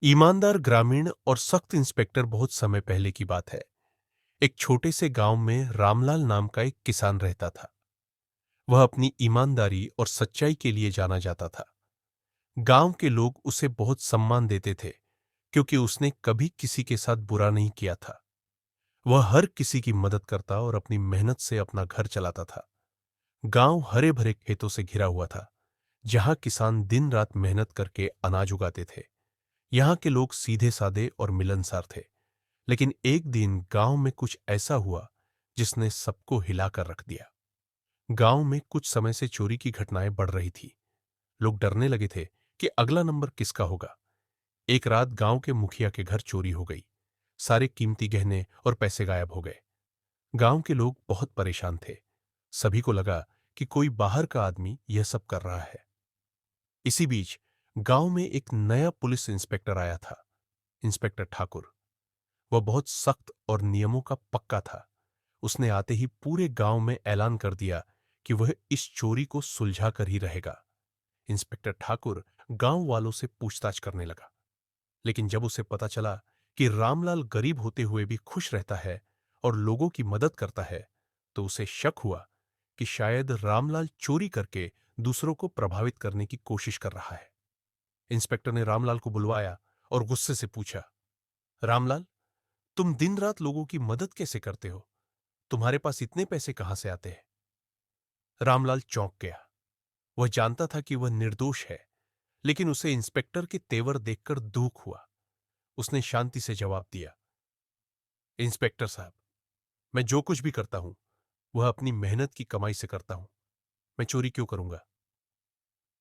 ईमानदार ग्रामीण और सख्त इंस्पेक्टर बहुत समय पहले की बात है। एक छोटे से गांव में रामलाल नाम का एक किसान रहता था। वह अपनी ईमानदारी और सच्चाई के लिए जाना जाता था। गांव के लोग उसे बहुत सम्मान देते थे क्योंकि उसने कभी किसी के साथ बुरा नहीं किया था। वह हर किसी की मदद करता और अपनी मेहनत से अपना घर चलाता था। गांव हरे भरे खेतों से घिरा हुआ था, जहां किसान दिन रात मेहनत करके अनाज उगाते थे। यहाँ के लोग सीधे सादे और मिलनसार थे। लेकिन एक दिन गांव में कुछ ऐसा हुआ जिसने सबको हिलाकर रख दिया। गांव में कुछ समय से चोरी की घटनाएं बढ़ रही थी। लोग डरने लगे थे कि अगला नंबर किसका होगा। एक रात गांव के मुखिया के घर चोरी हो गई। सारे कीमती गहने और पैसे गायब हो गए। गांव के लोग बहुत परेशान थे। सभी को लगा कि कोई बाहर का आदमी यह सब कर रहा है। इसी बीच गांव में एक नया पुलिस इंस्पेक्टर आया था, इंस्पेक्टर ठाकुर। वह बहुत सख्त और नियमों का पक्का था। उसने आते ही पूरे गांव में ऐलान कर दिया कि वह इस चोरी को सुलझा कर ही रहेगा। इंस्पेक्टर ठाकुर गांव वालों से पूछताछ करने लगा। लेकिन जब उसे पता चला कि रामलाल गरीब होते हुए भी खुश रहता है और लोगों की मदद करता है, तो उसे शक हुआ कि शायद रामलाल चोरी करके दूसरों को प्रभावित करने की कोशिश कर रहा है। इंस्पेक्टर ने रामलाल को बुलवाया और गुस्से से पूछा, रामलाल, तुम दिन रात लोगों की मदद कैसे करते हो? तुम्हारे पास इतने पैसे कहां से आते हैं? रामलाल चौंक गया। वह जानता था कि वह निर्दोष है, लेकिन उसे इंस्पेक्टर के तेवर देखकर दुख हुआ। उसने शांति से जवाब दिया, इंस्पेक्टर साहब, मैं जो कुछ भी करता हूं वह अपनी मेहनत की कमाई से करता हूं। मैं चोरी क्यों करूंगा?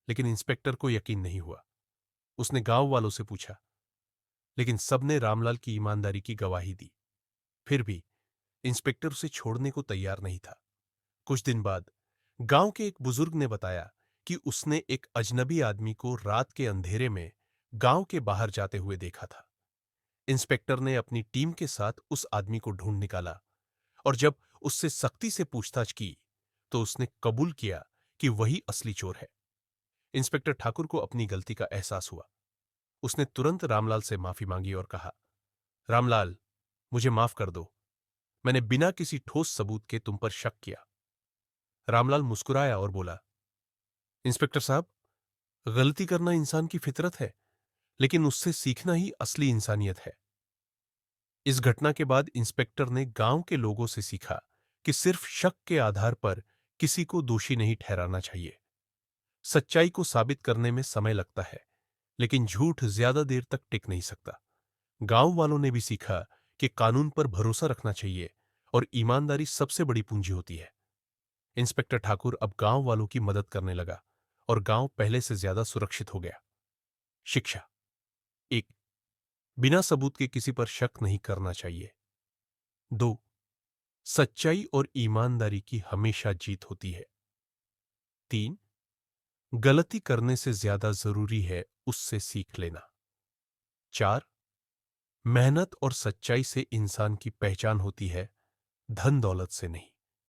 लेकिन इंस्पेक्टर को यकीन नहीं हुआ। उसने गांव वालों से पूछा, लेकिन सबने रामलाल की ईमानदारी की गवाही दी। फिर भी इंस्पेक्टर उसे छोड़ने को तैयार नहीं था। कुछ दिन बाद गांव के एक बुजुर्ग ने बताया कि उसने एक अजनबी आदमी को रात के अंधेरे में गांव के बाहर जाते हुए देखा था। इंस्पेक्टर ने अपनी टीम के साथ उस आदमी को ढूंढ निकाला और जब उससे सख्ती से पूछताछ की तो उसने कबूल किया कि वही असली चोर है। इंस्पेक्टर ठाकुर को अपनी गलती का एहसास हुआ। उसने तुरंत रामलाल से माफी मांगी और कहा, रामलाल, मुझे माफ कर दो। मैंने बिना किसी ठोस सबूत के तुम पर शक किया। रामलाल मुस्कुराया और बोला, इंस्पेक्टर साहब, गलती करना इंसान की फितरत है, लेकिन उससे सीखना ही असली इंसानियत है। इस घटना के बाद इंस्पेक्टर ने गांव के लोगों से सीखा कि सिर्फ शक के आधार पर किसी को दोषी नहीं ठहराना चाहिए। सच्चाई को साबित करने में समय लगता है, लेकिन झूठ ज्यादा देर तक टिक नहीं सकता। गांव वालों ने भी सीखा कि कानून पर भरोसा रखना चाहिए और ईमानदारी सबसे बड़ी पूंजी होती है। इंस्पेक्टर ठाकुर अब गांव वालों की मदद करने लगा और गांव पहले से ज्यादा सुरक्षित हो गया। शिक्षा एक, बिना सबूत के किसी पर शक नहीं करना चाहिए। दो, सच्चाई और ईमानदारी की हमेशा जीत होती है। तीन, गलती करने से ज्यादा जरूरी है उससे सीख लेना। चार, मेहनत और सच्चाई से इंसान की पहचान होती है, धन दौलत से नहीं।